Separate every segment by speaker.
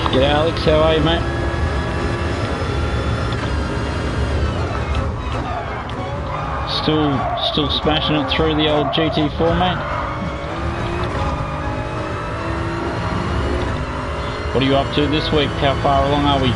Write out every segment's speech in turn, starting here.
Speaker 1: G'day Alex, how are you, mate? Still smashing it through the old GT4, mate? What are you up to this week? How far along are we?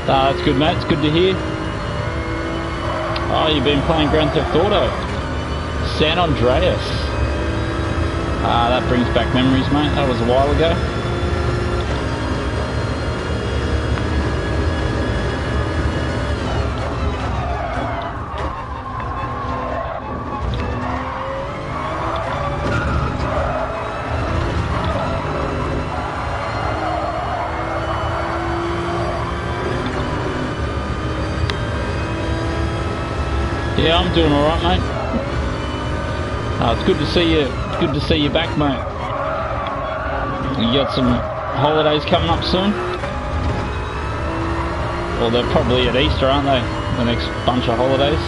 Speaker 1: That's good, mate. It's good to hear. Oh, you've been playing Grand Theft Auto. San Andreas. That brings back memories, mate. That was a while ago. Yeah, I'm doing all right, mate. It's good to see you. Good to see you back, mate. You got some holidays coming up soon. Well, they're probably at Easter, aren't they? The next bunch of holidays.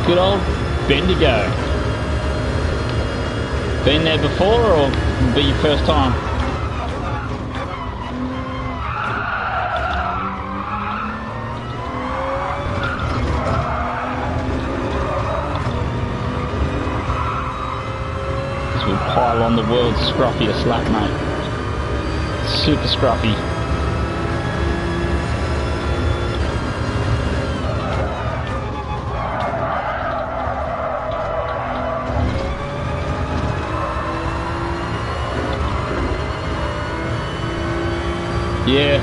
Speaker 1: Good old Bendigo. Been there before, or be your first time? This will pile on the world's scruffiest lap, mate. Super scruffy. Yeah,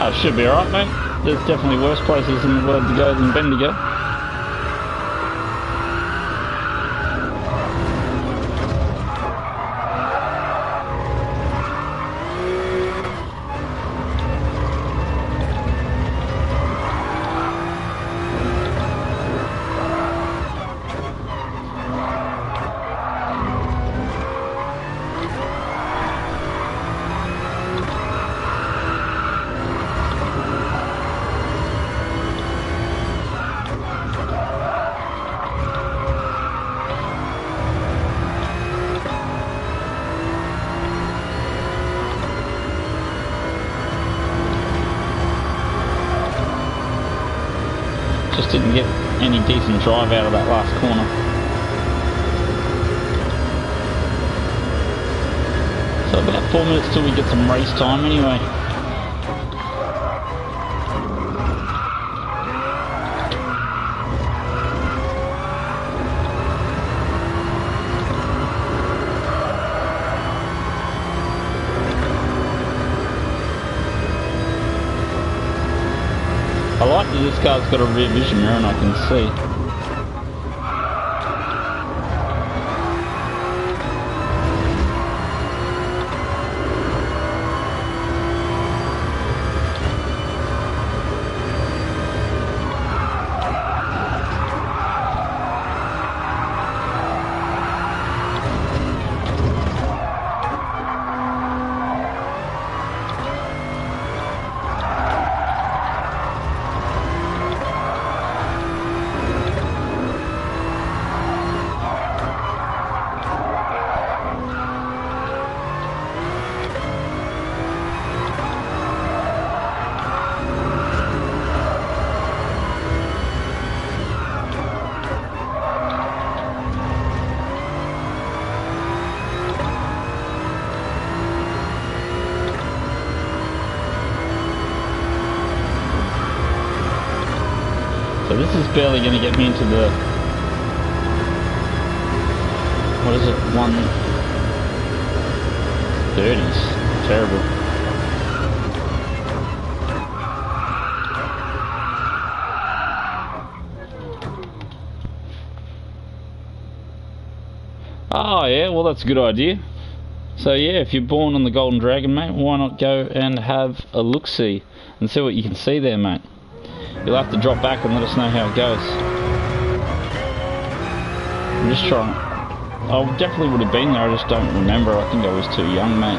Speaker 1: it should be alright, mate. There's definitely worse places in the world to go than Bendigo. Just didn't get any decent drive out of that last corner. So about 4 minutes till we get some race time anyway. I like that this car's got a rear vision mirror and I can see. So this is barely going to get me into the, what is it, 130s. Terrible. Oh yeah, well that's a good idea. So yeah, if you're born on the Golden Dragon, mate, why not go and have a look-see and see what you can see there, mate. You'll have to drop back and let us know how it goes. I'm just trying. I definitely would have been there, I just don't remember. I think I was too young, mate.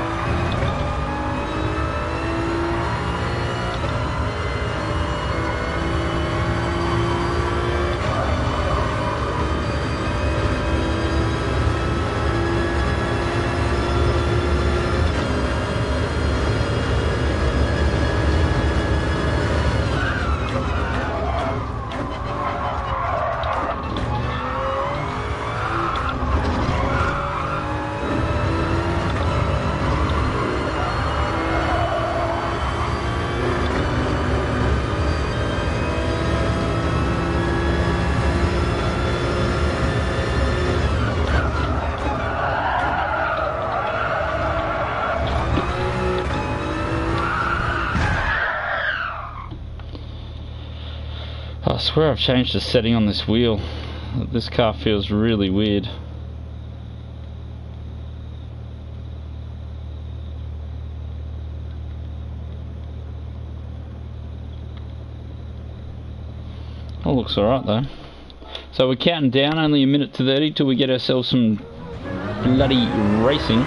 Speaker 1: I swear I've changed the setting on this wheel. This car feels really weird. Oh, looks alright though. So we're counting down, only a minute to 30 till we get ourselves some bloody racing.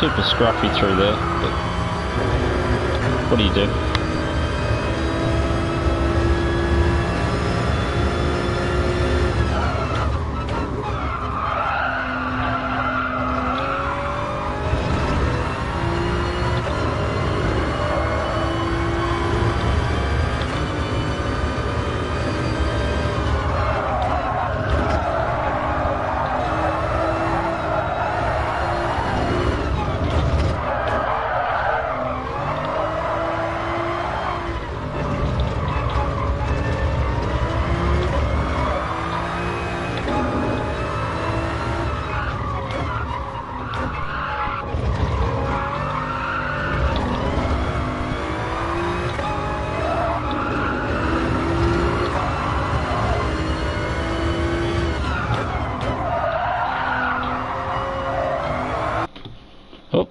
Speaker 1: Super scruffy through there, but what do you do?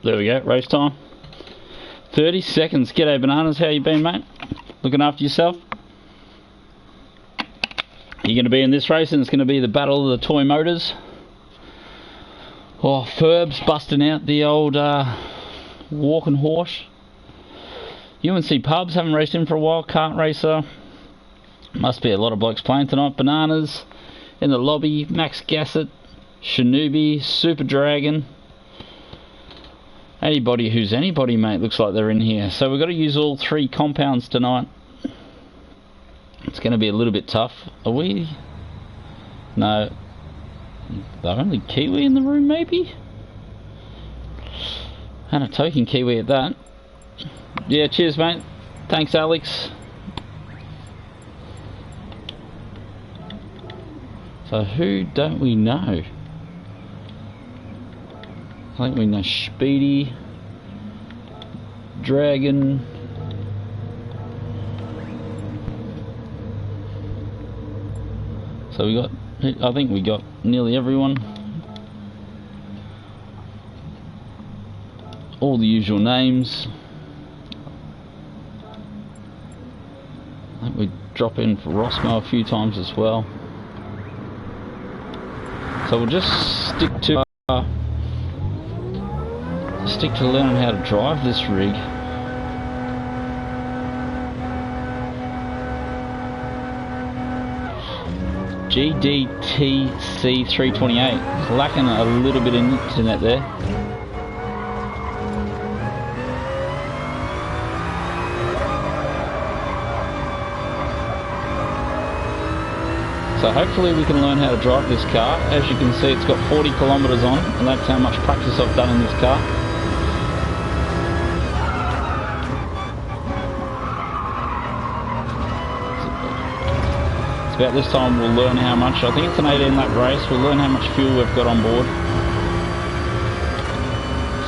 Speaker 1: there we go, race time. 30 seconds. G'day Bananas, how you been, mate? Looking after yourself? You're going to be in this race, and it's going to be the battle of the toy motors. Oh, Ferb's busting out the old walking horse. UNC Pubs, haven't raced him for a while. Kart Racer. Must be a lot of blokes playing tonight. Bananas in the lobby. Max Gassett, Shinobi, Super Dragon. Anybody who's anybody, mate, looks like they're in here. So we've got to use all three compounds tonight. It's going to be a little bit tough. Are we? No. The only Kiwi in the room, maybe? And a token Kiwi at that. Yeah, cheers, mate. Thanks, Alex. So who don't we know? I think we know Speedy, Dragon. So we got, I think we got nearly everyone. All the usual names. I think we drop in for Rosmo a few times as well. So we'll just stick to learning how to drive this rig. GDTC 328. It's lacking a little bit of internet there. So hopefully we can learn how to drive this car. As you can see, it's got 40 kilometers on, and that's how much practice I've done in this car. It's about this time we'll learn how much. I think it's an 18 lap race. We'll learn how much fuel we've got on board.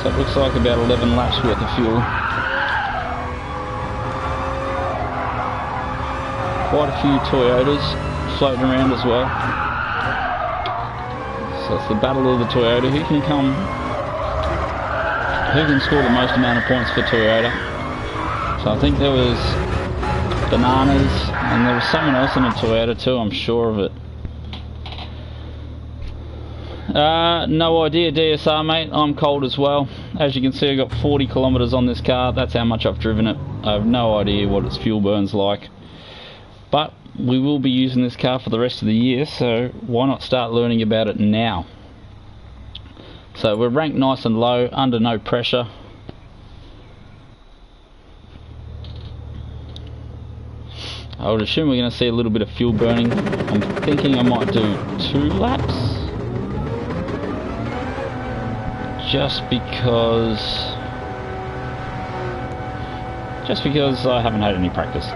Speaker 1: So it looks like about 11 laps worth of fuel. Quite a few Toyotas floating around as well. So it's the battle of the Toyota. Who can score the most amount of points for Toyota? So I think there was Bananas, and there was someone else in a Toyota too, I'm sure of it. No idea, DSR, mate. I'm cold as well. As you can see, I've got 40 kilometers on this car. That's how much I've driven it. I have no idea what its fuel burn's like. But we will be using this car for the rest of the year, so why not start learning about it now? So we're ranked nice and low, under no pressure. I would assume we're going to see a little bit of fuel burning. I'm thinking I might do 2 laps. Just because I haven't had any practice.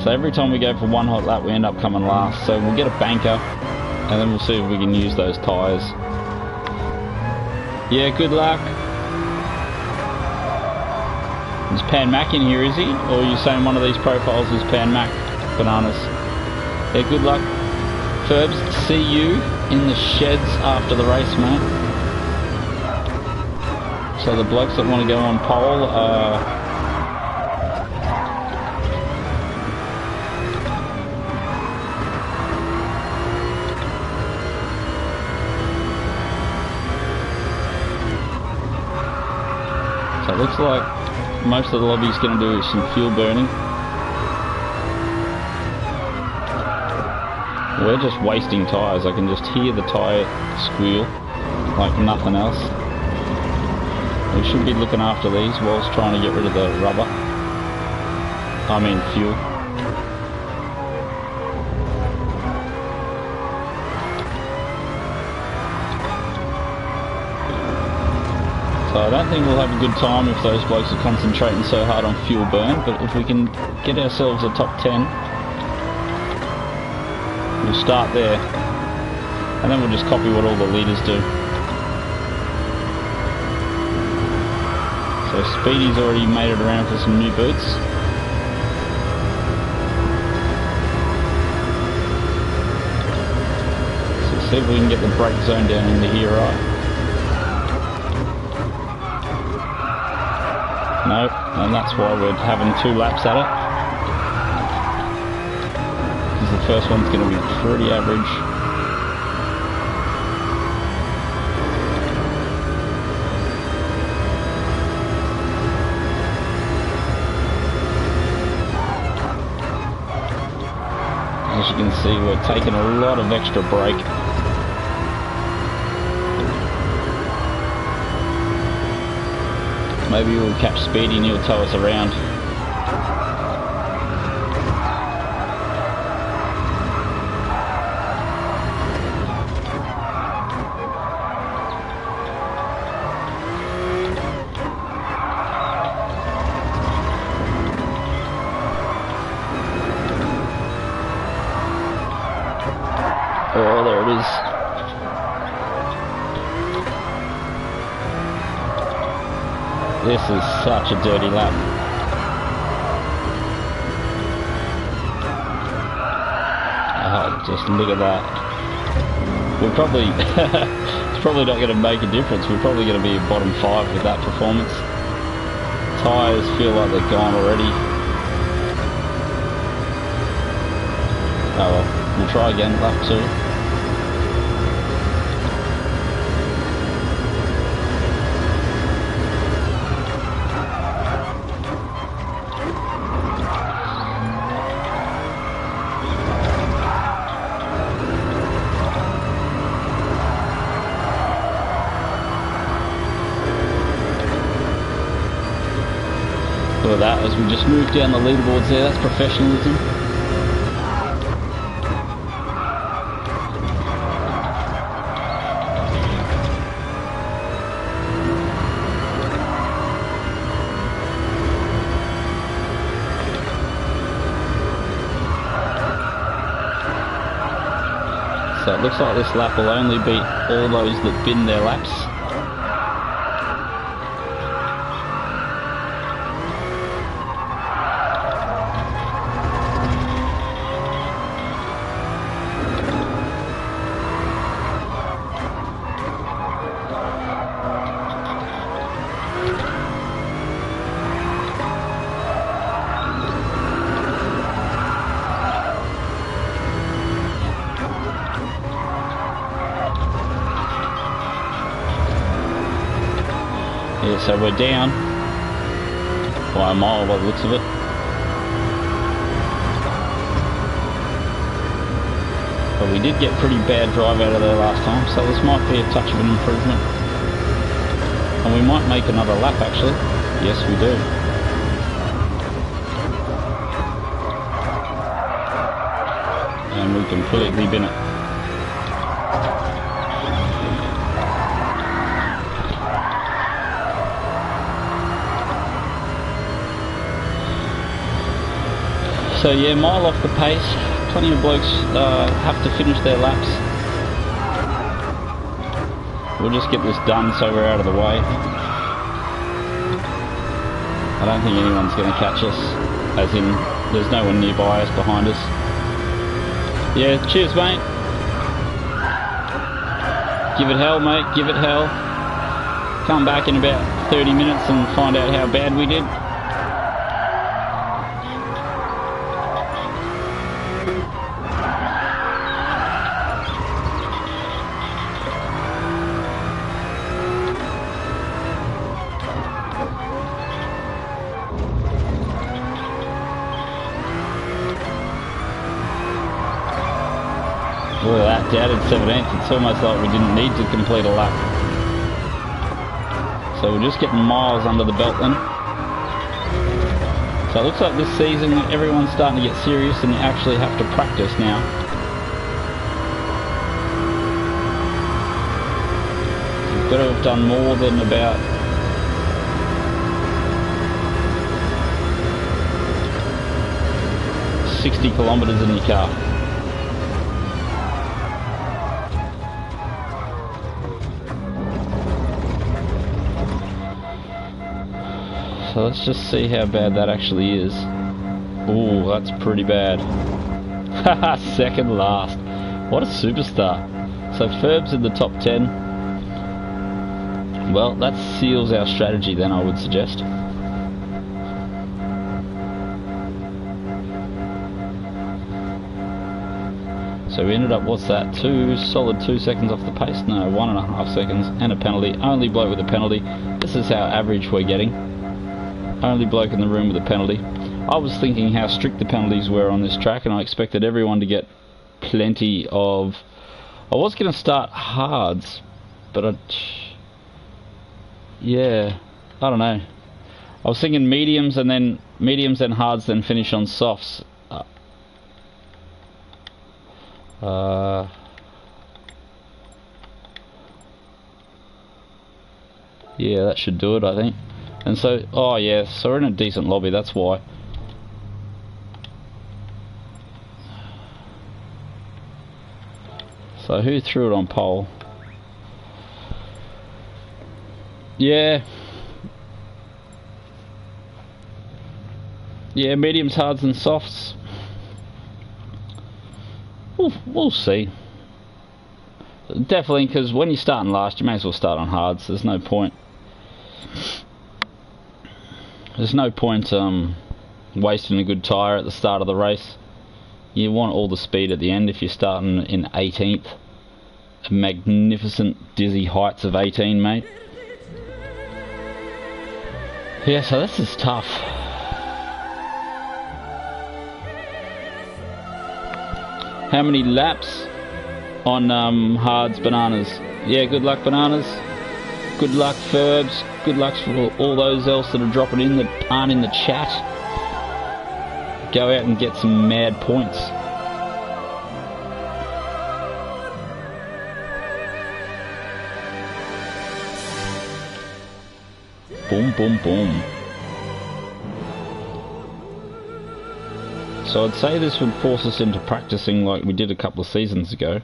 Speaker 1: So every time we go for one hot lap we end up coming last. So we'll get a banker and then we'll see if we can use those tyres. Yeah, good luck. Is Pan Mac in here, is he? Or are you saying one of these profiles is Pan Mac? Bananas. Yeah, good luck. Ferbs, see you in the sheds after the race, mate. So the blokes that want to go on pole so it looks like most of the lobby's going to do some fuel burning. We're just wasting tyres. I can just hear the tyre squeal like nothing else. We should be looking after these whilst trying to get rid of the rubber. I mean fuel. So I don't think we'll have a good time if those blokes are concentrating so hard on fuel burn, but if we can get ourselves a top 10, we'll start there. And then we'll just copy what all the leaders do. So Speedy's already made it around for some new boots. So see if we can get the brake zone down into here, right? No, and that's why we're having 2 laps at it. Because the first one's going to be pretty average. As you can see, we're taking a lot of extra brake. Maybe we'll catch Speedy and he'll tow us around. Oh, there it is. This is such a dirty lap. Oh, just look at that. We're probably, it's probably not going to make a difference. We're probably going to be bottom 5 with that performance. Tyres feel like they're gone already. Oh well, we'll try again, lap 2. Look at that, as we just moved down the leaderboards there, that's professionalism. So it looks like this lap will only beat all those that bin their laps. Yeah, so we're down by a mile by the looks of it. But we did get pretty bad drive out of there last time, so this might be a touch of an improvement. And we might make another lap actually. Yes, we do. And we completely bin it. So yeah, mile off the pace. Plenty of blokes have to finish their laps. We'll just get this done so we're out of the way. I don't think anyone's going to catch us, as in there's no one nearby us, behind us. Yeah, cheers mate. Give it hell mate, give it hell. Come back in about 30 minutes and find out how bad we did. Look at that, down in 17th, it's almost like we didn't need to complete a lap. So we're just getting miles under the belt then. So it looks like this season everyone's starting to get serious and you actually have to practice now. You've got to have done more than about $60 kilometers in your car. So let's just see how bad that actually is. Ooh, that's pretty bad. Haha, second last. What a superstar. So Ferb's in the top 10. Well, that seals our strategy then, I would suggest. So we ended up, what's that, solid 2 seconds off the pace? No, 1.5 seconds and a penalty. Only bloke with a penalty. This is how average we're getting. Only bloke in the room with a penalty. I was thinking how strict the penalties were on this track, and I expected everyone to get plenty of... I was going to start hards, but yeah, I don't know. I was thinking mediums then hards, then finish on softs. Yeah, that should do it, I think. And so, oh yeah, so we're in a decent lobby, that's why. So who threw it on pole? Yeah. Yeah, mediums, hards and softs. We'll see. Definitely, because when you're starting last, you may as well start on hards. There's no point. There's no point wasting a good tyre at the start of the race. You want all the speed at the end if you're starting in 18th. Magnificent dizzy heights of 18, mate. Yeah, so this is tough. How many laps on hards, bananas? Yeah, good luck, bananas. Good luck, Ferbs. Good luck for all those else that are dropping in that aren't in the chat. Go out and get some mad points. Boom, boom, boom. So I'd say this would force us into practicing like we did a couple of seasons ago.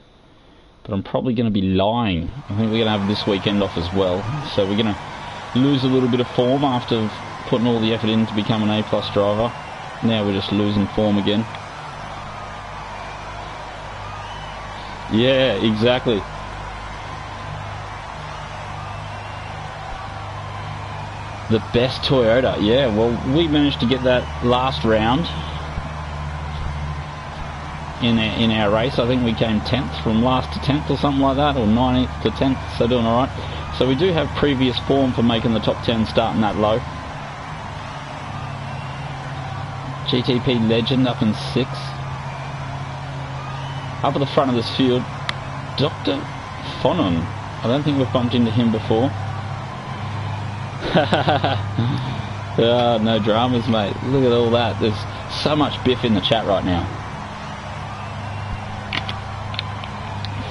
Speaker 1: But I'm probably going to be lying. I think we're going to have this weekend off as well. So we're going to lose a little bit of form after putting all the effort in to become an A+ driver. Now we're just losing form again. Yeah, exactly. The best Toyota. Yeah, well, we managed to get that last round in our race. I think we came 10th, from last to 10th or something like that, or 19th to 10th, so doing alright. So we do have previous form for making the top 10 starting that low. GTP Legend up in 6th. Up at the front of this field, Dr. Fonon. I don't think we've bumped into him before. No dramas, mate. Look at all that. There's so much biff in the chat right now.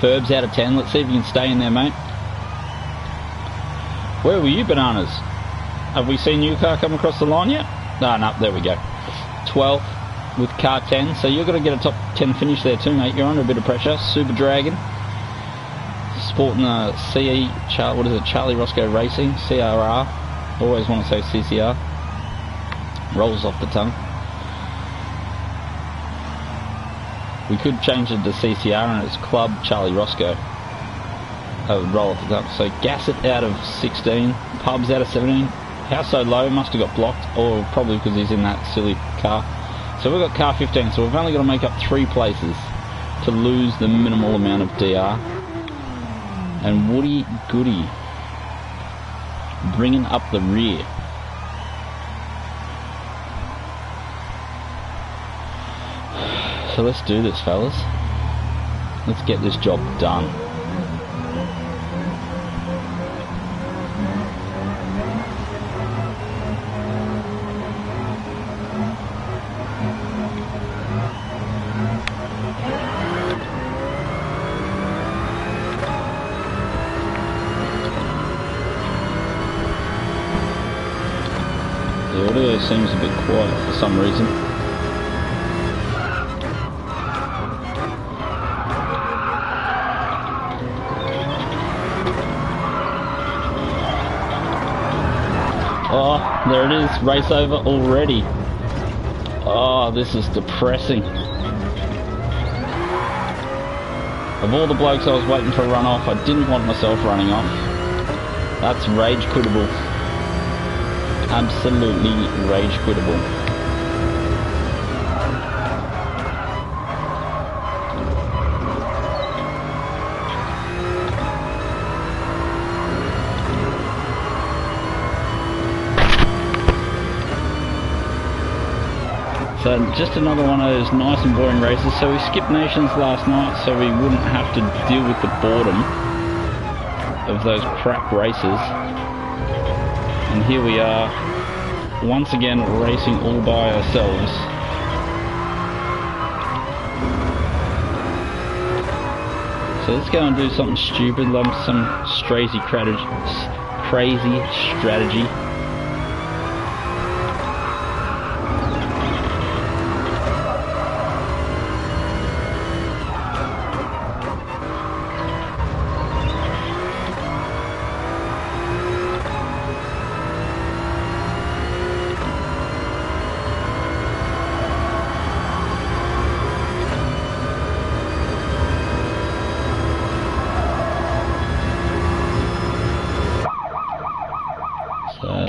Speaker 1: Ferbs out of 10. Let's see if you can stay in there, mate. Where were you, bananas? Have we seen your car come across the line yet? No, there we go. 12th with car 10. So you're going to get a top 10 finish there too, mate. You're under a bit of pressure. Super Dragon. Sporting a what is it? Charlie Roscoe Racing. CRR. Always want to say CCR. Rolls off the tongue. We could change it to CCR and it's Club Charlie Roscoe. That would roll off the tongue. So Gassett out of 16. Pubs out of 17. How so low? Must have got blocked, or probably because he's in that silly car. So we've got car 15, so we've only got to make up 3 places to lose the minimal amount of DR. And Woody Goody bringing up the rear. So let's do this, fellas. Let's get this job done. The audio seems a bit quiet for some reason. Oh, there it is, race over already. Oh, this is depressing. Of all the blokes I was waiting for a run off, I didn't want myself running off. That's rage quittable. Absolutely rage quittable. So just another one of those nice and boring races. So we skipped Nations last night so we wouldn't have to deal with the boredom of those crap races. And here we are, once again racing all by ourselves. So let's go and do something stupid, like some crazy strategy.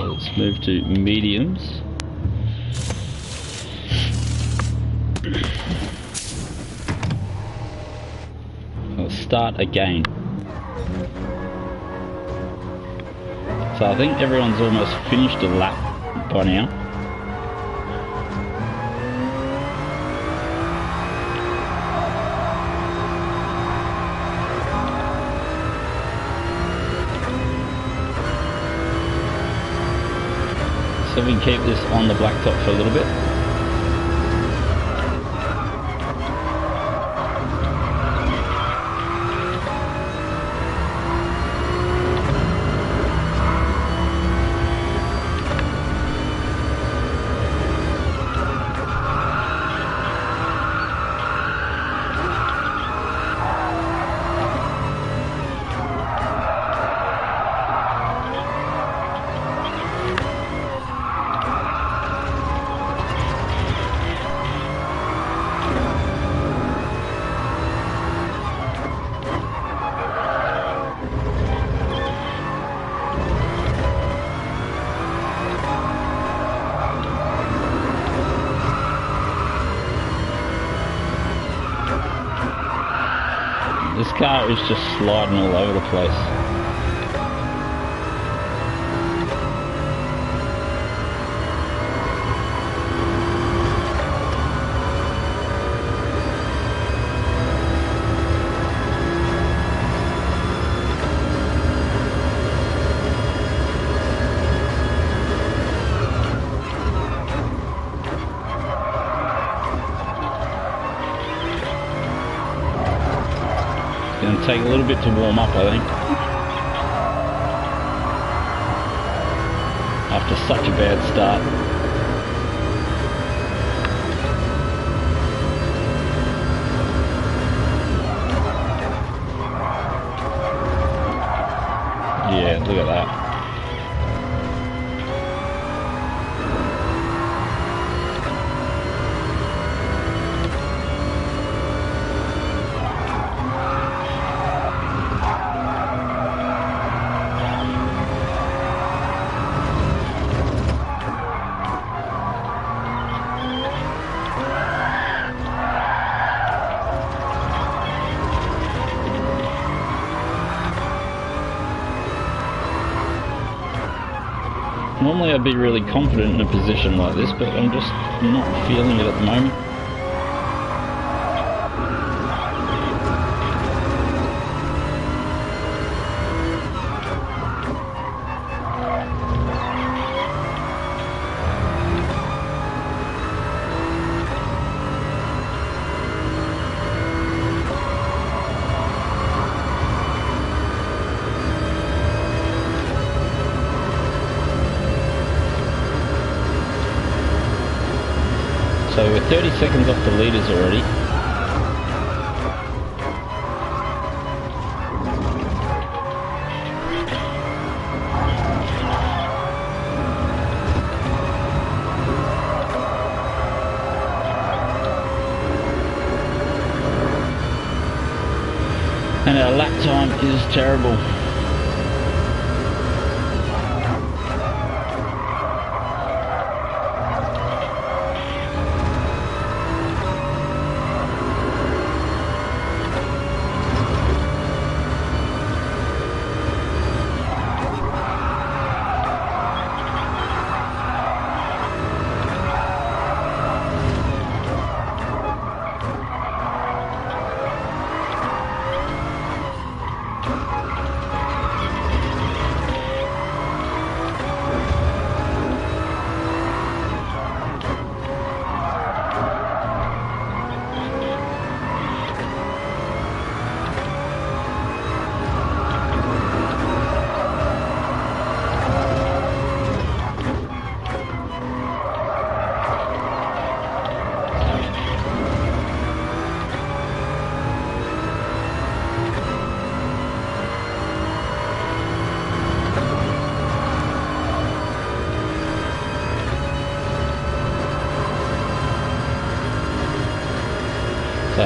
Speaker 1: Let's move to mediums. Let's start again. So I think everyone's almost finished a lap by now. So we can keep this on the blacktop for a little bit. This car is just sliding all over the place. Going to take a little bit to warm up, I think, after such a bad start. Yeah, look at that. Normally I'd be really confident in a position like this, but I'm just not feeling it at the moment. So we're 30 seconds off the leaders already. And our lap time is terrible.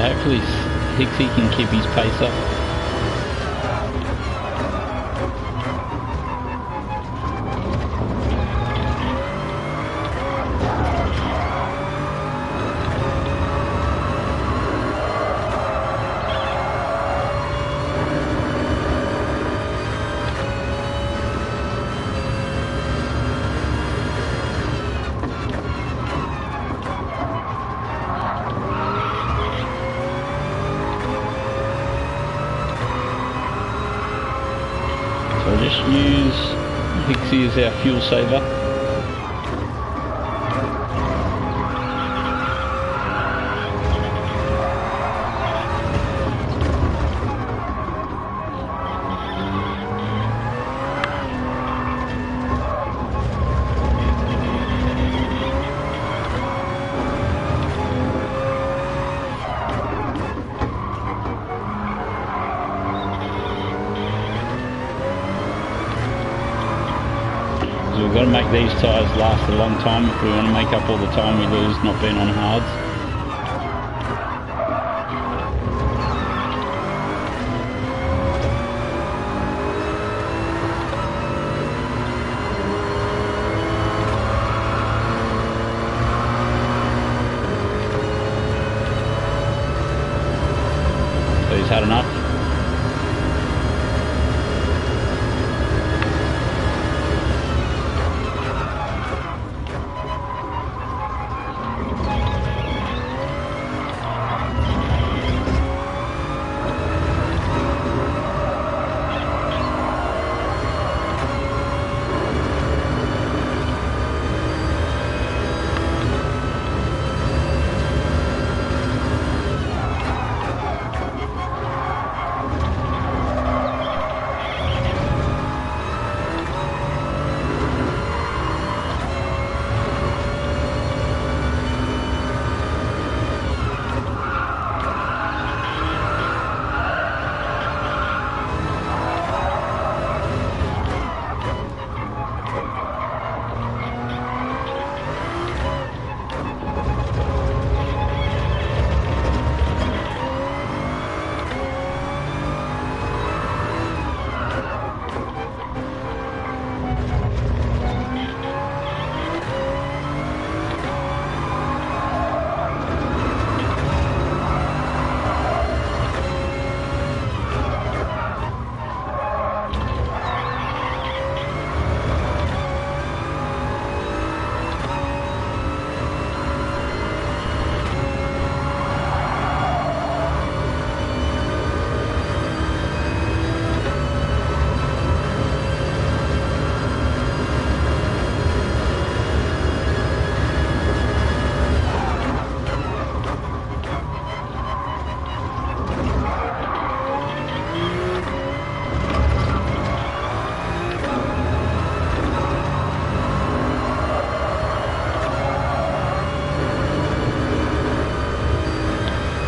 Speaker 1: hopefully Hicksy can keep his pace up. Just use Hicksy as our fuel saver. We've got to make these tyres last a long time if we want to make up all the time we lose not being on hards. So he's had enough.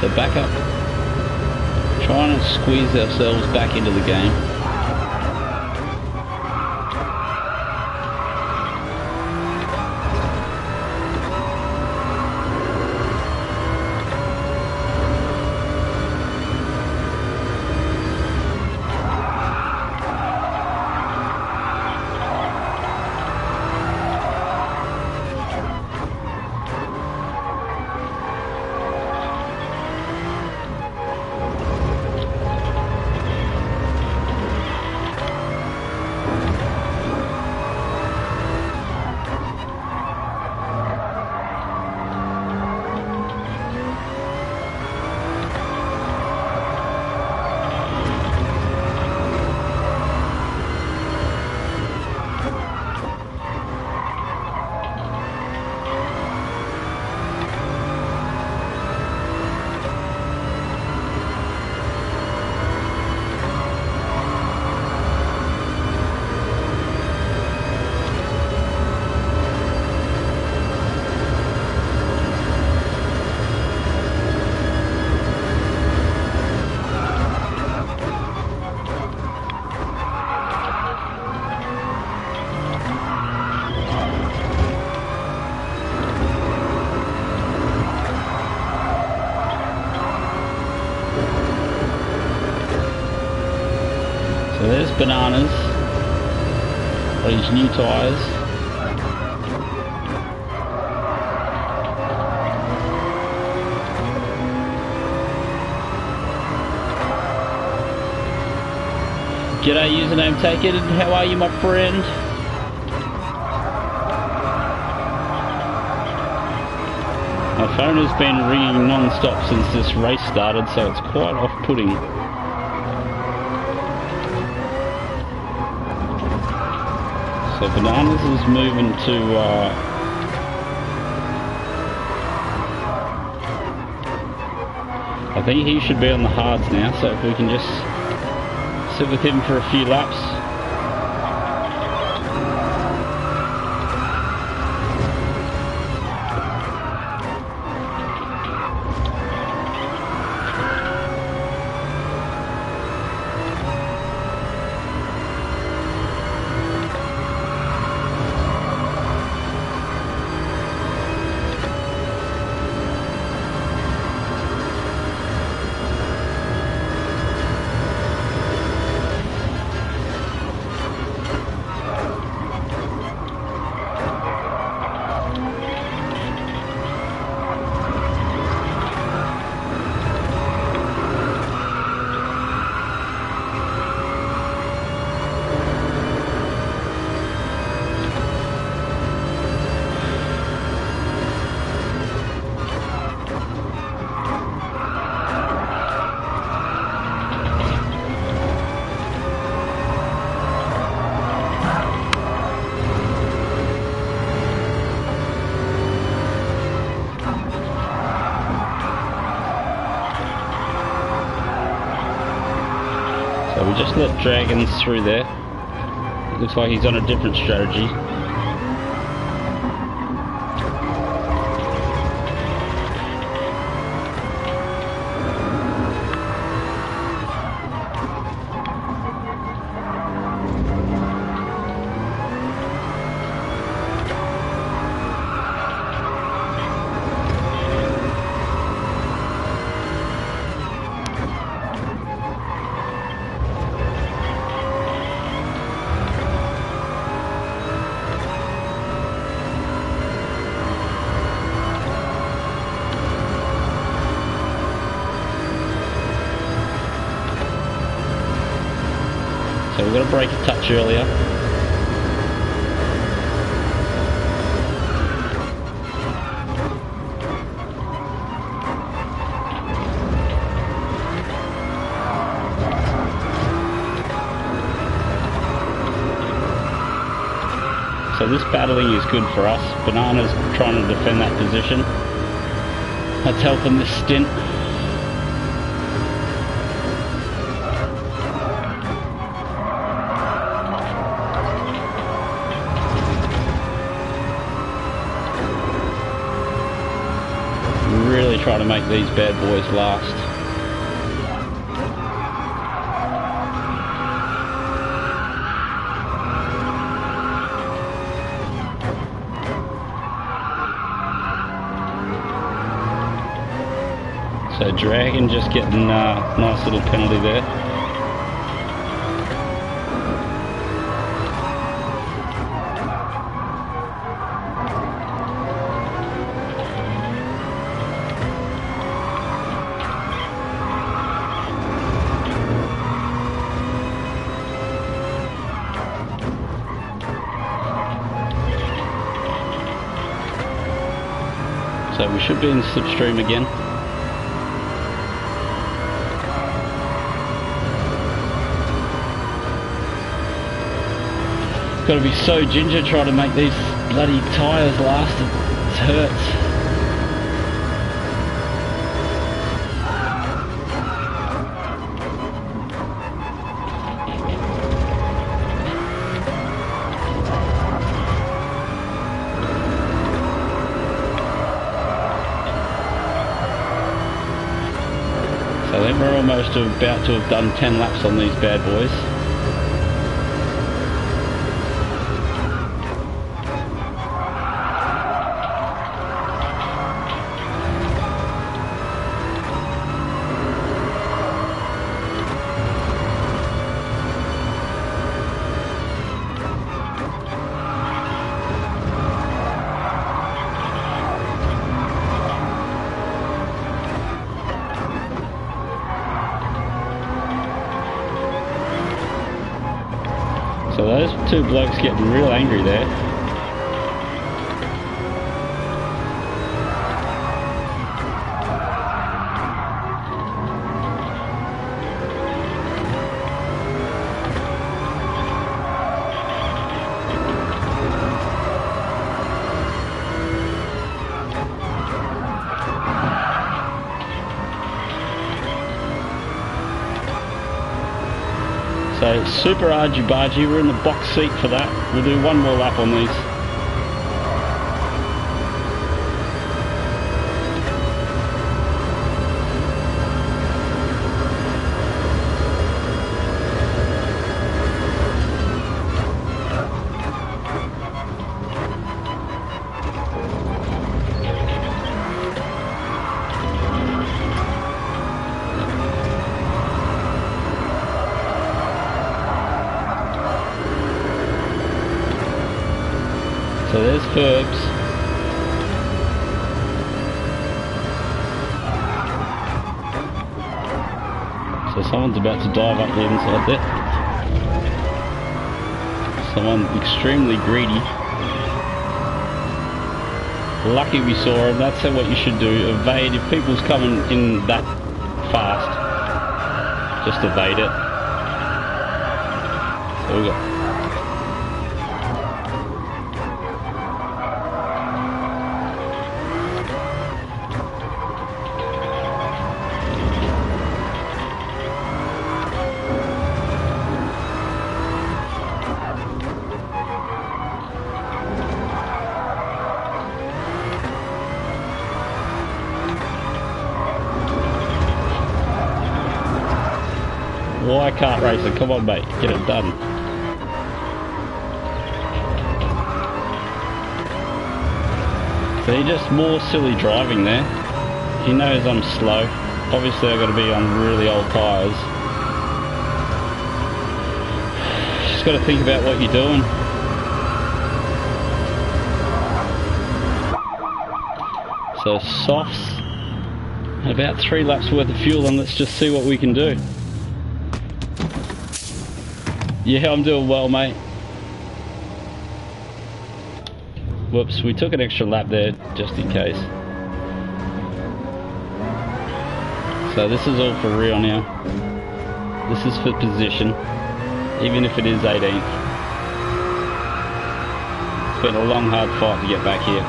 Speaker 1: So back up, trying to squeeze ourselves back into the game. bananas. These new tyres. G'day username taken, how are you my friend? My phone has been ringing non-stop since this race started, so it's quite off-putting. So Bananas is moving to I think he should be on the hards now, so if we can just sit with him for a few laps. So we just let Dragons through there. It looks like he's on a different strategy. So we've got to brake a touch earlier. So this battling is good for us. Banana's trying to defend that position. That's helping this stint. Really try to make these bad boys last. So Dragon just getting a nice little penalty there. So we should be in the slipstream again. Got to be so ginger trying to make these bloody tyres last. It hurts. So then we're almost about to have done 10 laps on these bad boys. two blokes getting real angry there. So super argy-bargy, we're in the box seat for that. We'll do one more lap on these. So there's Ferbs. So someone's about to dive up the inside there. Someone extremely greedy. Lucky we saw him. That's what you should do. Evade. If people's coming in that fast, just evade it. So we got Why kart racer? Come on, mate, get it done. So he just more silly driving there. He knows I'm slow. Obviously I've got to be on really old tyres. Just got to think about what you're doing. So softs, about 3 laps worth of fuel, and let's just see what we can do. Yeah, I'm doing well, mate. Whoops, we took an extra lap there, just in case. So this is all for real now. This is for position, even if it is 18th. It's been a long, hard fight to get back here.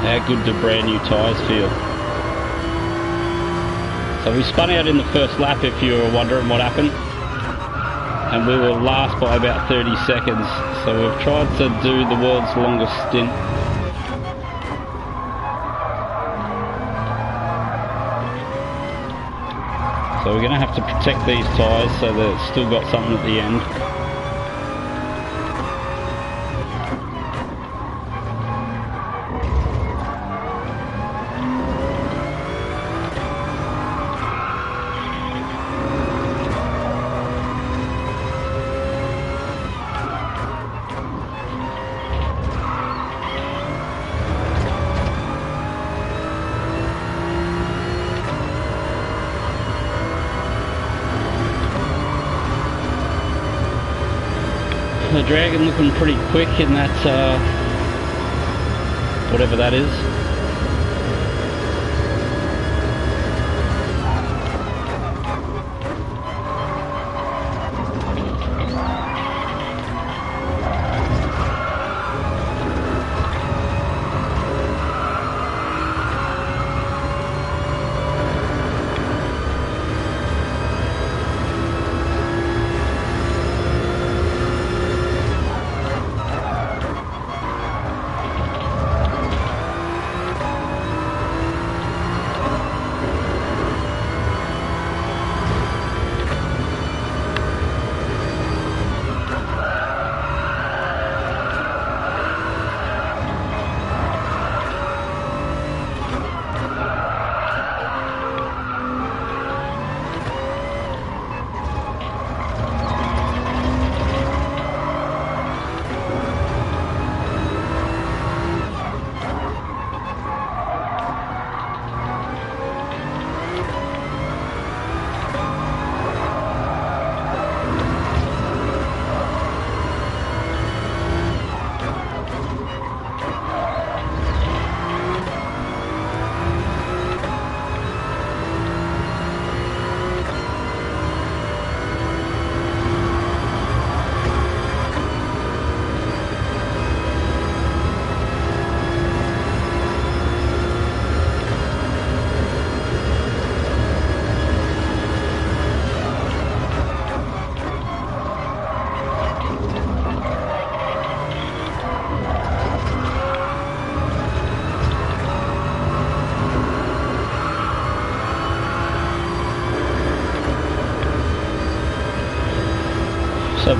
Speaker 1: How good do brand new tyres feel? So we spun out in the first lap, if you were wondering what happened, and we were last by about 30 seconds. So we've tried to do the world's longest stint. So we're going to have to protect these tyres so that it's still got something at the end. The Dragon looking pretty quick in that, whatever that is.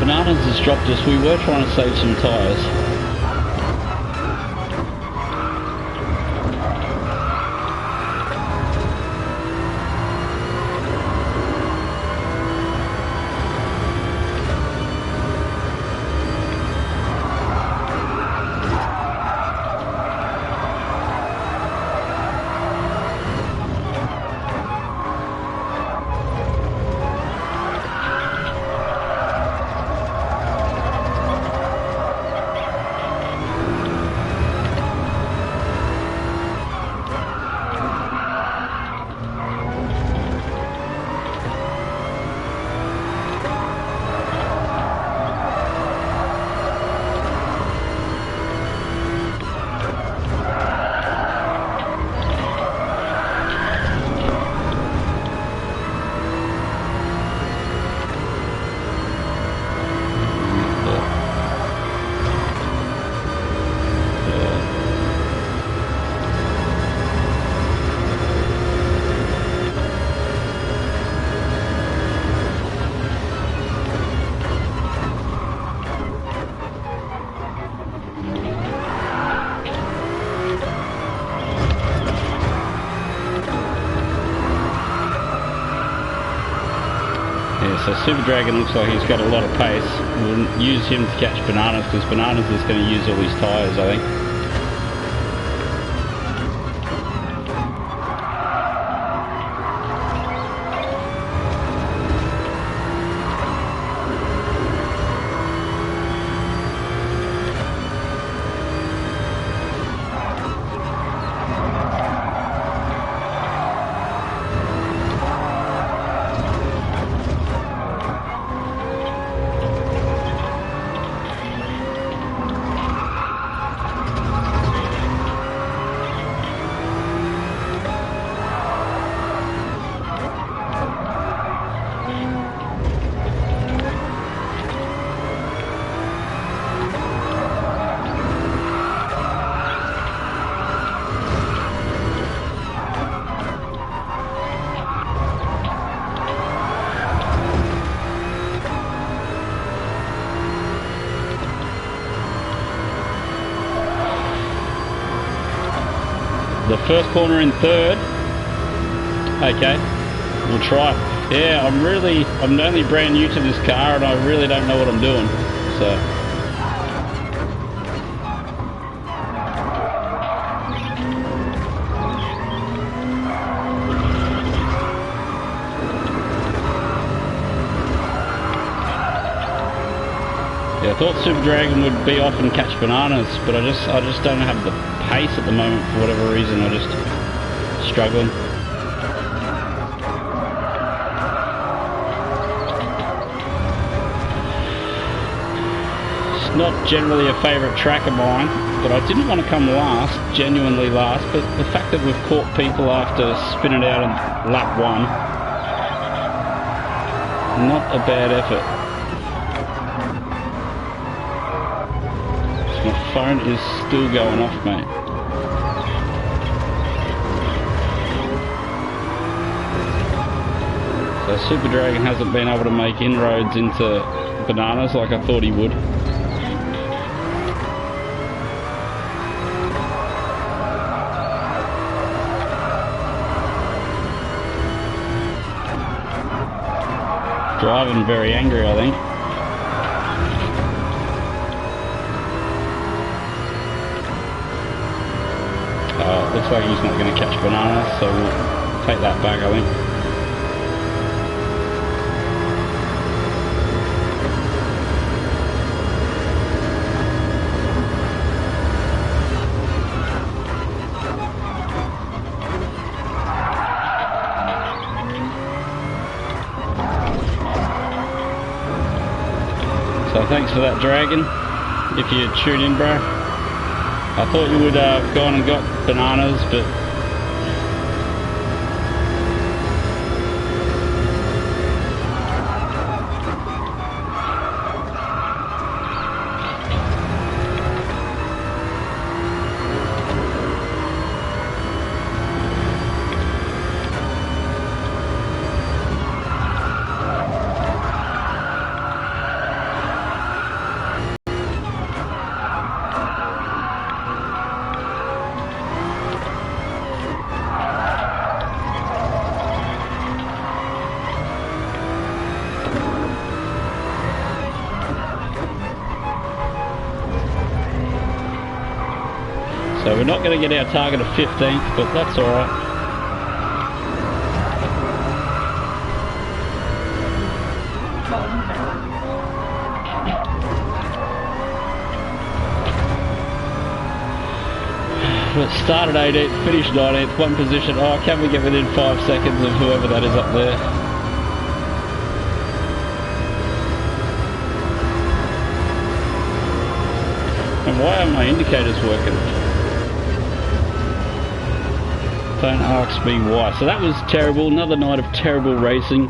Speaker 1: Bananas has dropped us. We were trying to save some tyres. So Super Dragon looks like he's got a lot of pace. We'll use him to catch Bananas because Bananas is going to use all his tyres, I think. The first corner in third. Okay, we'll try. Yeah, I'm only brand new to this car and I really don't know what I'm doing. So. Yeah, I thought Super Dragon would be off and catch Bananas, but I just don't have the pace at the moment for whatever reason. I'm just struggling. It's not generally a favourite track of mine, but I didn't want to come last, genuinely last, but the fact that we've caught people after spinning out in lap 1, not a bad effort. My phone is still going off, mate. So Super Dragon hasn't been able to make inroads into Bananas like I thought he would. Driving very angry, I think. Looks like he's not going to catch Bananas, so we'll take that back, I think. So thanks for that, Dragon, if you tune in, bro. I thought you would have gone and got Bananas, but So we're not going to get our target of 15th, but that's alright. But started 18th, finished 19th, one position. Oh, can we get within 5 seconds of whoever that is up there? And why aren't my indicators working? Don't ask me why. So that was terrible. Another night of terrible racing.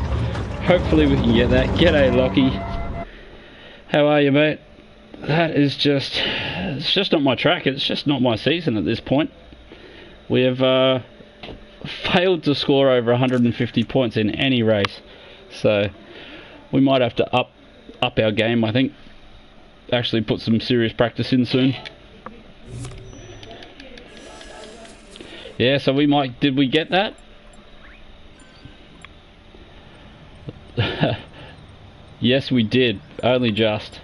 Speaker 1: Hopefully we can get that. G'day, Lockie. How are you, mate? That is just... It's just not my track. It's just not my season at this point. We have failed to score over 150 points in any race. So we might have to up our game, I think. Actually put some serious practice in soon. Yeah, so we might... Did we get that? Yes, we did. Only just.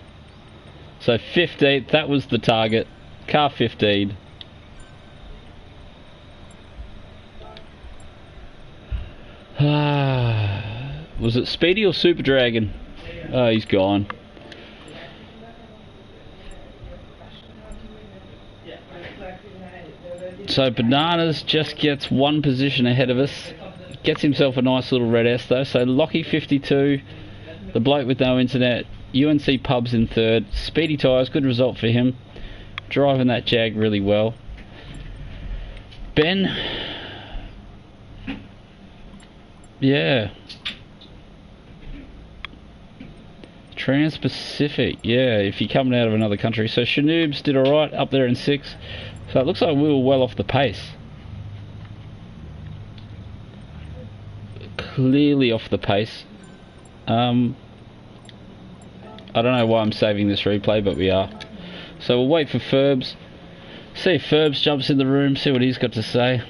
Speaker 1: So 15th, that was the target. Car 15. Was it Speedy or Super Dragon? Oh, he's gone. So Bananas just gets one position ahead of us. Gets himself a nice little red S though. So Lockie 52, the bloke with no internet, UNC Pubs in third. Speedy Tyres, good result for him. Driving that Jag really well. Ben, yeah. Trans-Pacific, yeah, if you're coming out of another country. So Shanoobs did alright up there in 6th. So it looks like we were well off the pace. Clearly off the pace. I don't know why I'm saving this replay, but we are. So we'll wait for Ferbs. See if Ferbs jumps in the room, see what he's got to say.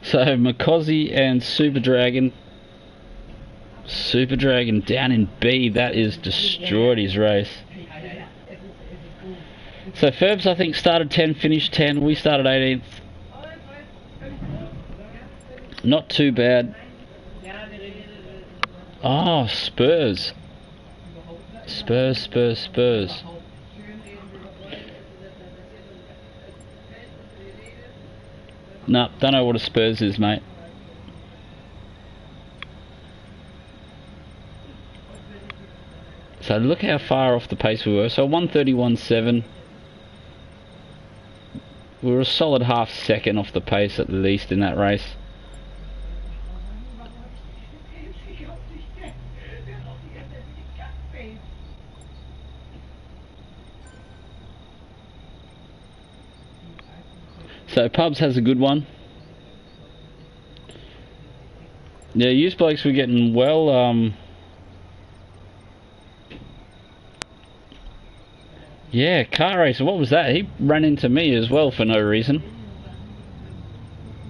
Speaker 1: So Makosi and Super Dragon down in B, that is destroyed his race. So Ferbs I think started 10, finished 10, we started 18th. Not too bad. Oh, Spurs. Spurs. Nah, don't know what a Spurs is, mate. So look how far off the pace we were. So 131.7. We were a solid half second off the pace at least in that race. So Pubs has a good one. Yeah, used blokes were getting well. Yeah, car racer. What was that? He ran into me as well for no reason.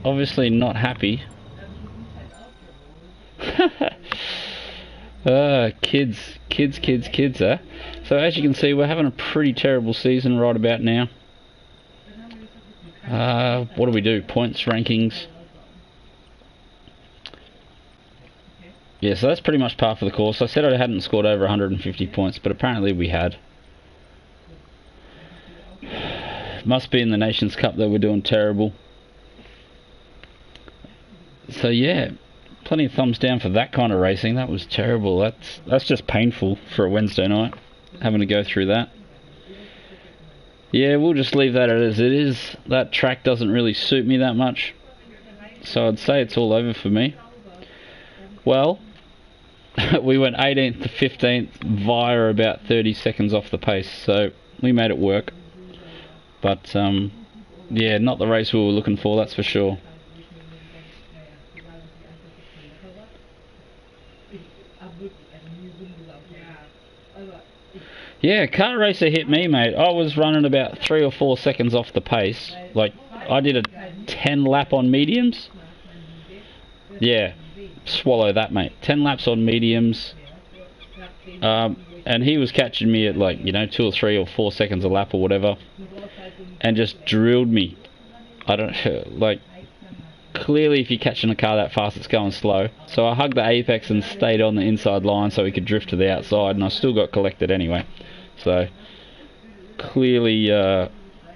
Speaker 1: Obviously not happy. Kids, eh? So as you can see, we're having a pretty terrible season right about now. What do we do? Points, rankings. Yeah, so that's pretty much par for the course. I said I hadn't scored over 150 points, but apparently we had. Must be in the Nations Cup that we're doing terrible. So yeah, plenty of thumbs down for that kind of racing. That was terrible. That's just painful for a Wednesday night, having to go through that. Yeah, we'll just leave that as it is. That track doesn't really suit me that much. So I'd say it's all over for me. Well, we went 18th to 15th via about 30 seconds off the pace. So we made it work. But, yeah, not the race we were looking for, that's for sure. Yeah, car racer hit me, mate. I was running about 3 or 4 seconds off the pace. Like, I did a 10 lap on mediums. Yeah, swallow that, mate. 10 laps on mediums. and he was catching me at like, you know, 2 or 3 or 4 seconds a lap or whatever, and just drilled me. I don't like. Clearly, if you're catching a car that fast, it's going slow. So I hugged the apex and stayed on the inside line so he could drift to the outside, and I still got collected anyway. So clearly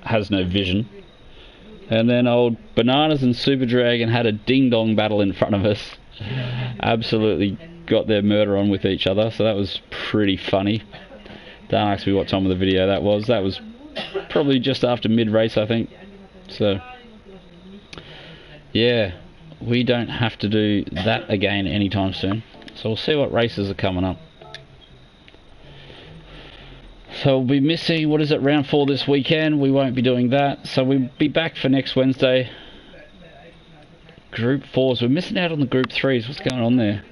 Speaker 1: has no vision. And then old Bananas and Super Dragon had a ding-dong battle in front of us. Absolutely got their murder on with each other, so that was pretty funny. Don't ask me what time of the video that was. That was probably just after mid-race, I think. So yeah, we don't have to do that again anytime soon. So we'll see what races are coming up. So we'll be missing, what is it, round 4 this weekend. We won't be doing that. So we'll be back for next Wednesday. Group 4s. We're missing out on the Group 3s. What's going on there?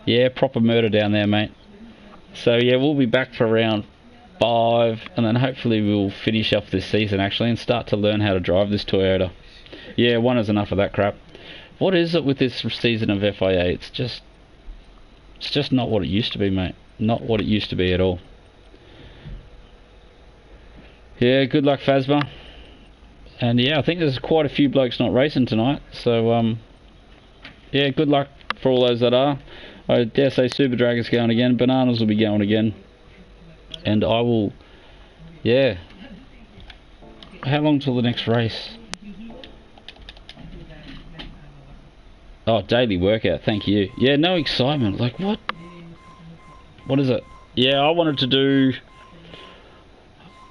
Speaker 1: Yeah, proper murder down there, mate. So yeah, we'll be back for round 5. And then hopefully we'll finish off this season actually and start to learn how to drive this Toyota. Yeah, 1 is enough of that crap. What is it with this season of FIA? It's just not what it used to be, mate. Not what it used to be at all. Yeah, good luck, Phasma. And yeah, I think there's quite a few blokes not racing tonight. So yeah, good luck for all those that are. I dare say Super Dragon's going again. Bananas will be going again. And I will, yeah. How long till the next race? Oh, daily workout, thank you. Yeah, no excitement. Like, what? What is it? Yeah, I wanted to do...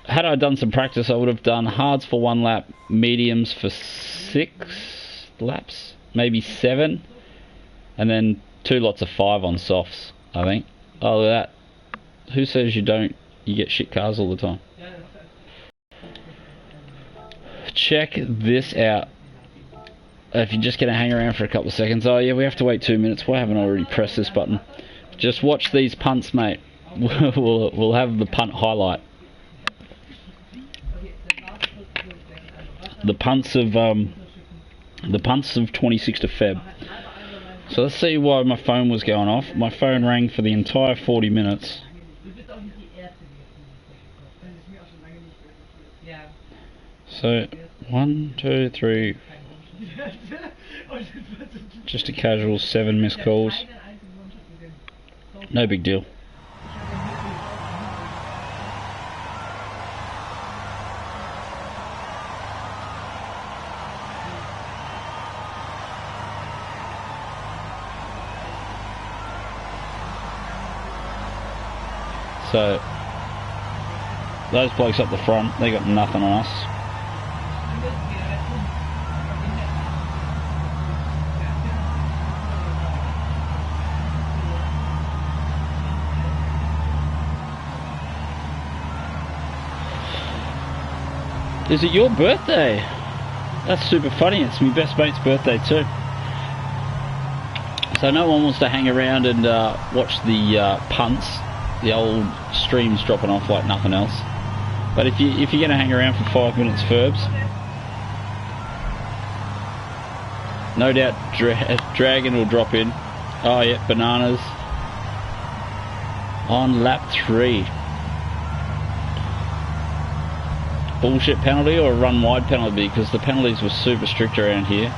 Speaker 1: Had I done some practice, I would have done hards for 1 lap, mediums for 6 laps, maybe 7, and then 2 lots of 5 on softs, I think. Oh, look at that. Who says you don't? You get shit cars all the time. Check this out. If you're just going to hang around for a couple of seconds. Oh yeah, we have to wait 2 minutes. Why haven't I already pressed this button? Just watch these punts, mate. We'll have the punt highlight. The punts of 26th of Feb. So let's see why my phone was going off. My phone rang for the entire 40 minutes. So 1, 2, 3. Just a casual 7 missed calls. No big deal. So those blokes up the front, they got nothing on us. Is it your birthday? That's super funny. It's my best mate's birthday too. So no one wants to hang around and watch the punts, the old streams dropping off like nothing else. But if you're gonna hang around for 5 minutes, Ferbs, no doubt Dragon will drop in. Oh yeah, Bananas on lap 3. Bullshit penalty or a run wide penalty, because the penalties were super strict around here.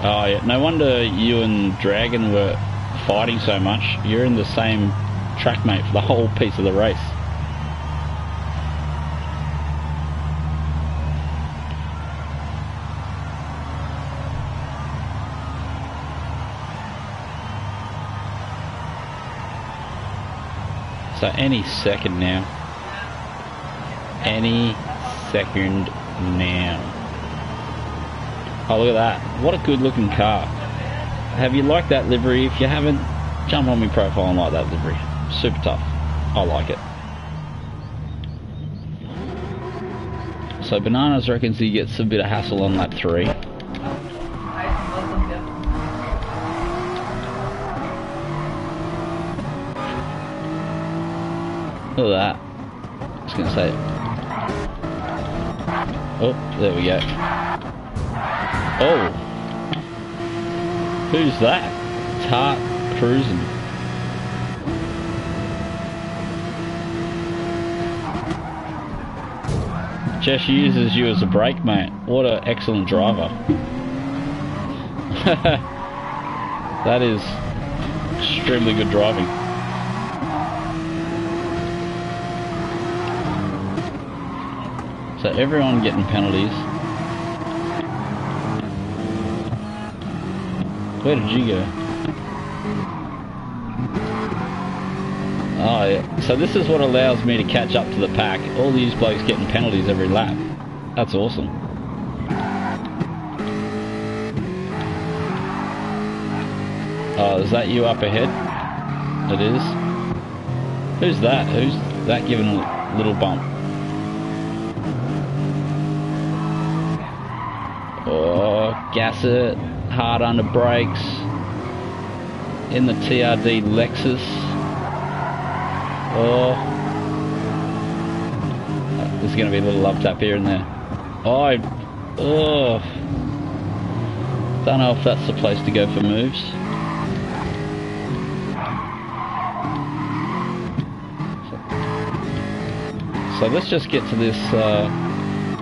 Speaker 1: Oh yeah, no wonder you and Dragon were fighting so much. You're in the same track, mate, for the whole piece of the race. So any second now. Any second now. Oh, look at that. What a good looking car. Have you liked that livery? If you haven't, jump on my profile and like that livery. Super tough. I like it. So Bananas reckons he gets a bit of hassle on lap 3. Look at that. I was going to say. Oh, there we go. Oh. Who's that? Trak cruising. Just uses you as a brake, mate. What an excellent driver. That is extremely good driving. So everyone getting penalties. Where did you go? Oh yeah. So this is what allows me to catch up to the pack. All these blokes getting penalties every lap. That's awesome. Oh, is that you up ahead? It is. Who's that? Who's that giving a little bump? Oh, gas it. Hard under brakes. In the TRD Lexus. Oh. There's going to be a little love tap here and there. Oh. Don't know if that's the place to go for moves. So let's just get to this.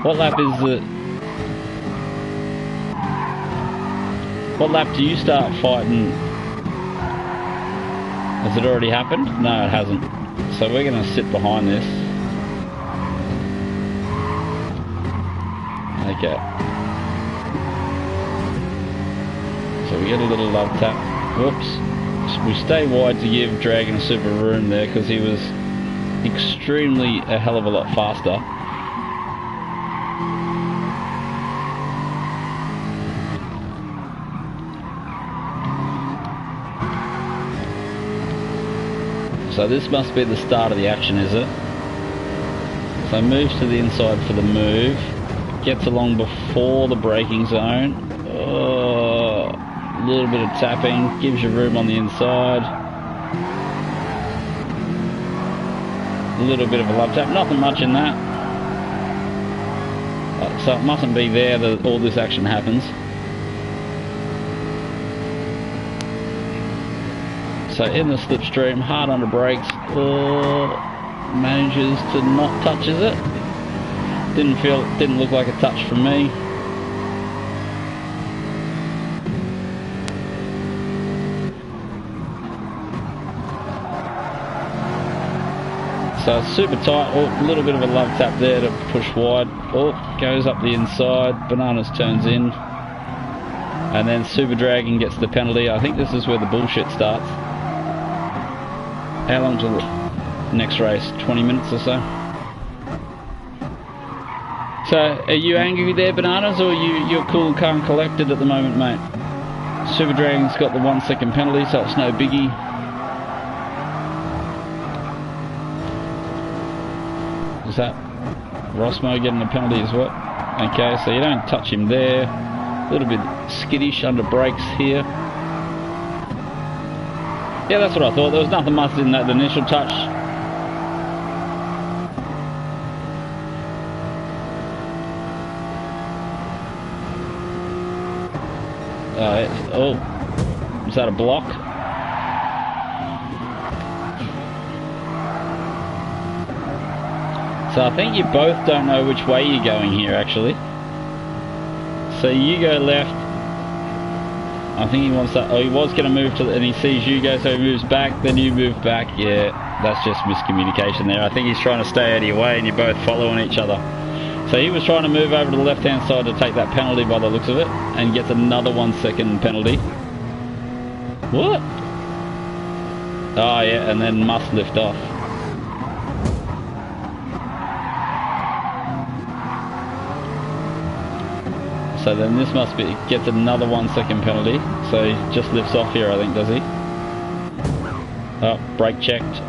Speaker 1: What lap is it? What lap do you start fighting? Has it already happened? No, it hasn't. So we're going to sit behind this. Okay. So we get a little love tap. Whoops. We stay wide to give Dragon a super room there because he was extremely a hell of a lot faster. So this must be the start of the action, is it? So moves to the inside for the move. Gets along before the braking zone. Oh, a little bit of tapping. Gives you room on the inside. A little bit of a love tap. Nothing much in that. So it mustn't be there that all this action happens. So in the slipstream, hard under brakes, manages to not touches it. Didn't look like a touch from me. So super tight. Oh, a little bit of a love tap there to push wide. Oh, goes up the inside. Bananas turns in, and then Super Dragon gets the penalty. I think this is where the bullshit starts. How long till the next race? 20 minutes or so. So, are you angry there, Bananas, or you're cool, calm, and collected at the moment, mate? Super Dragon's got the 1 second penalty, so it's no biggie. Is that Rossmo getting a penalty as well? Okay, so you don't touch him there. A little bit skittish under brakes here. Yeah, that's what I thought. There was nothing much in that initial touch. Oh, is that a block? So I think you both don't know which way you're going here, actually. So you go left. I think he wants that. Oh, he was going to move to, and he sees you go, so he moves back. Then you move back. Yeah, that's just miscommunication there. I think he's trying to stay out of your way, and you're both following each other. So he was trying to move over to the left-hand side to take that penalty by the looks of it, and gets another 1 second penalty. What? Oh yeah, and then must lift off. So then this must be, gets another 1 second penalty. So he just lifts off here, I think, does he? Oh, brake checked.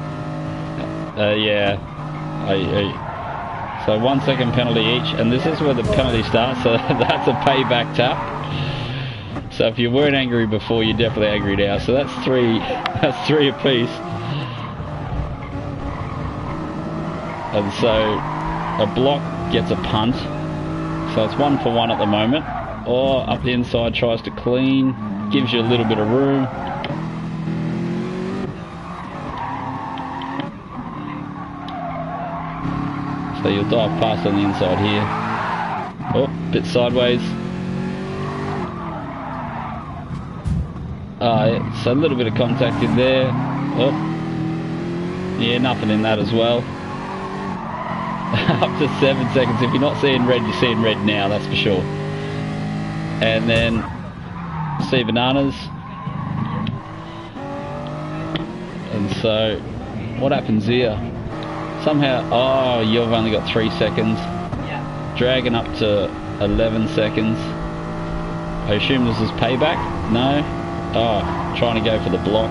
Speaker 1: Yeah. So 1 second penalty each, and this is where the penalty starts, so that's a payback tap. So if you weren't angry before, you're definitely angry now. So that's three apiece. And so a block gets a punt. So it's 1 for 1 at the moment. Or up the inside tries to clean, gives you a little bit of room. So you'll dive past on the inside here. Oh, bit sideways. Yeah, so a little bit of contact in there. Oh, yeah, nothing in that as well. Up to 7 seconds. If you're not seeing red, you're seeing red now, that's for sure. And then see bananas. And so what happens here? Somehow, oh, you've only got 3 seconds. Dragging up to 11 seconds. I assume this is payback? No? Oh, trying to go for the block.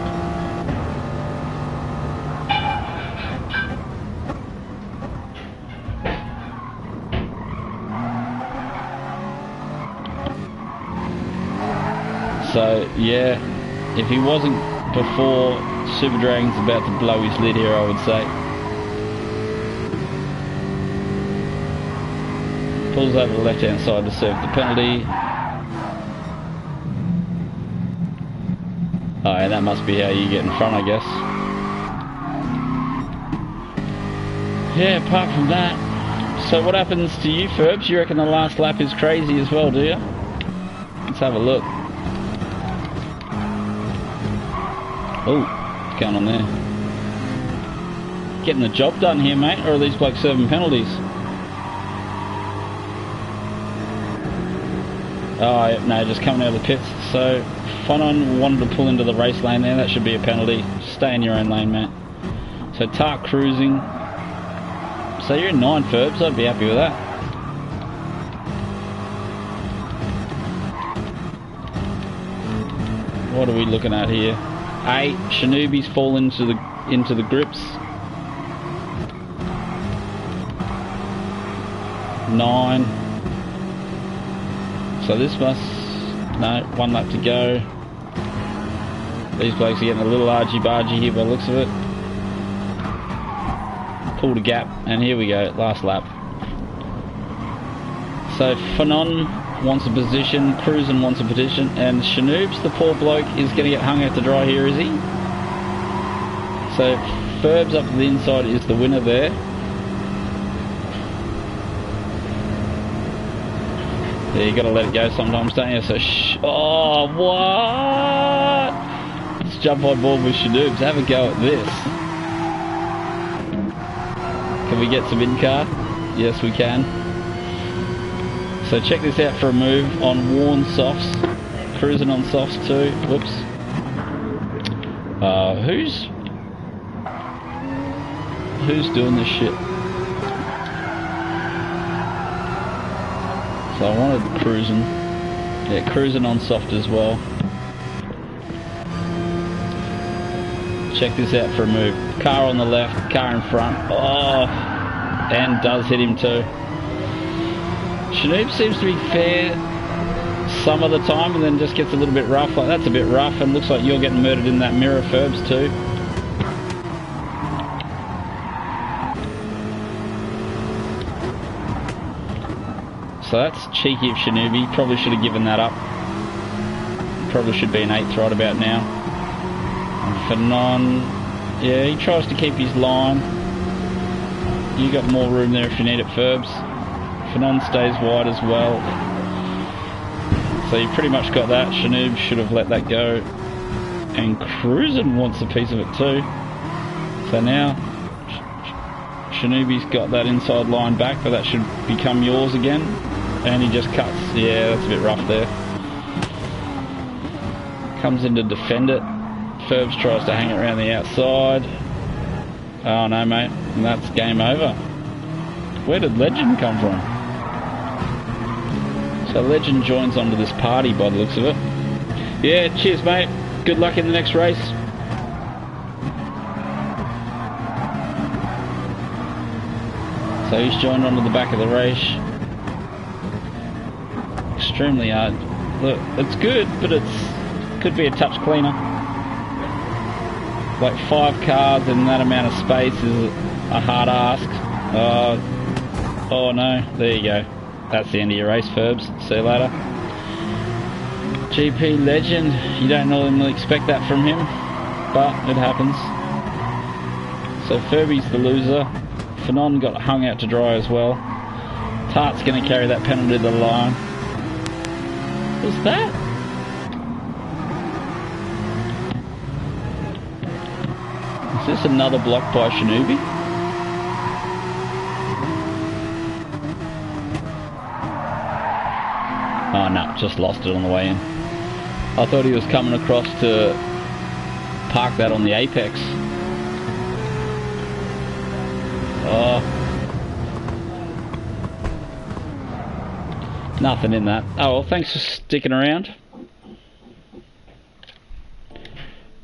Speaker 1: So yeah, if he wasn't before, Super Dragon's about to blow his lid here, I would say. Pulls over the left hand side to serve the penalty. Oh, and that must be how you get in front, I guess. Yeah, apart from that. So what happens to you, Ferbs? You reckon the last lap is crazy as well, do you? Let's have a look. Oh, what's going on there? Getting the job done here, mate, or are these blokes serving penalties? Oh, yeah, no, just coming out of the pits. So, Fanon wanted to pull into the race lane there. That should be a penalty. Stay in your own lane, mate. So, Trak cruising. So, you're in 9, Ferbs. I'd be happy with that. What are we looking at here? 8. Shinobi's fall into the grips. 9. So this must... No, 1 lap to go. These blokes are getting a little argy-bargy here by the looks of it. Pulled a gap, and here we go, last lap. So Fanon wants a position, Cruisin wants a position, and Shanoobs, the poor bloke, is going to get hung out to dry here, is he? So Ferbs up to the inside is the winner there. Yeah, you got to let it go sometimes, don't you? So, oh, what? Let's jump on board with Shanoobs. Have a go at this. Can we get some in-car? Yes, we can. So check this out for a move on worn softs. Cruising on softs too. Whoops. Who's doing this shit? So I wanted cruising. Yeah, cruising on soft as well. Check this out for a move. Car on the left, car in front. Oh, and does hit him too. Shanoob seems to be fair some of the time and then just gets a little bit rough. Like that's a bit rough, and looks like you're getting murdered in that mirror, Ferbs, too. So that's cheeky of Shinobi. Probably should have given that up. Probably should be an 8th right about now. And Fanon, yeah, he tries to keep his line. You got more room there if you need it, Ferbs. Fanon stays wide as well. So you pretty much got that. Shanoub should have let that go. And Cruisin wants a piece of it too. So now Shanoubi's got that inside line back, but that should become yours again. And he just cuts. Yeah, that's a bit rough there. Comes in to defend it. Ferbs tries to hang it around the outside. Oh no, mate. And that's game over. Where did Legend come from? So Legend joins onto this party by the looks of it. Yeah, cheers, mate. Good luck in the next race. So he's joined onto the back of the race. Extremely hard. Look, it's good, but could be a touch cleaner. Like 5 cars in that amount of space is a hard ask. Oh no, there you go. That's the end of your race, Ferbs. See you later. GP Legend, you don't normally expect that from him, but it happens. So Furby's the loser. Fanon got hung out to dry as well. Tart's going to carry that penalty to the line. What's that? Is this another block by Shinobi? Oh no, just lost it on the way in. I thought he was coming across to park that on the apex. Oh. Nothing in that. Oh well, thanks for sticking around.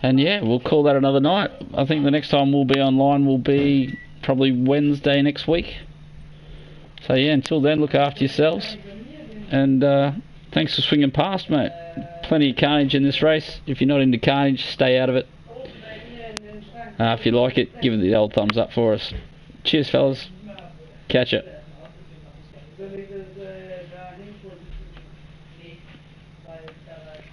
Speaker 1: And yeah, we'll call that another night. I think the next time we'll be online will be probably Wednesday next week. So yeah, until then, look after yourselves. And thanks for swinging past, mate. Plenty of carnage in this race. If you're not into carnage, stay out of it. If you like it, give it the old thumbs up for us. Cheers, fellas. Catch ya.